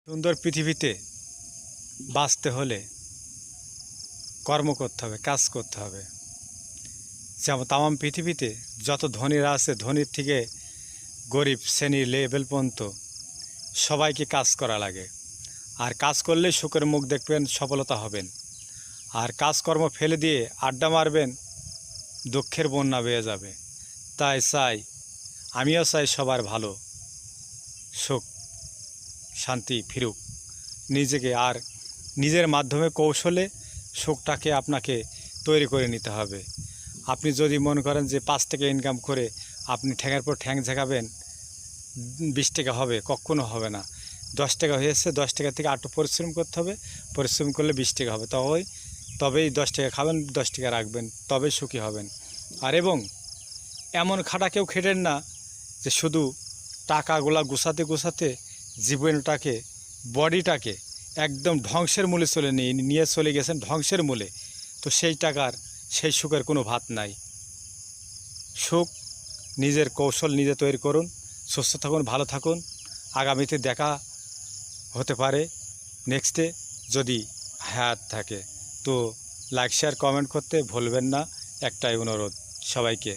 সুন্দর পৃথিবীতে বাঁচতে হলে কর্ম করতে হবে, কাজ করতে হবে। যেমন তামাম পৃথিবীতে যত ধনীরা আছে, ধনীর থেকে গরিব শ্রেণীর লেভেল পর্যন্ত সবাইকে কাজ করা লাগে। আর কাজ করলে সুখের মুখ দেখবেন, সফলতা হবেন। আর কাজকর্ম ফেলে দিয়ে আড্ডা মারবেন, দুঃখের বন্যা বেয়ে যাবে। তাই আমিও চাই সবার ভালো, সুখ শান্তি ফিরুক নিজেকে। আর নিজের মাধ্যমে কৌশলে সুখটাকে আপনাকে তৈরি করে নিতে হবে। আপনি যদি মনে করেন যে 5 টাকা ইনকাম করে আপনি ঠ্যাঙের পর ঠ্যাং ঝাঁকাবেন, 20 টাকা হবে, কখনো হবে না। 10 টাকা হয়েছে, 10 টাকা থেকে একটু পরিশ্রম করতে হবে। পরিশ্রম করলে 20 টাকা হবে। তবেই 10 টাকা খাবেন, 10 টাকা রাখবেন, তবেই সুখী হবেন। আর এবং এমন খাটা কেউ খেটেন না যে শুধু টাকাগুলা গুছাতে জীবনটাকে, বডিটাকে একদম ধ্বংসের মূলে নিয়ে চলে গেছেন, ধ্বংসের মূলে। তো সেই টাকার, সেই সুখের কোনো ভাত নাই। সুখ নিজের কৌশল নিজে তৈরি করুন। সুস্থ থাকুন, ভালো থাকুন। আগামীতে দেখা হতে পারে নেক্সটে, যদি হায়াত থাকে। তো লাইক শেয়ার কমেন্ট করতে ভুলবেন না। একটাই অনুরোধ সবাইকে।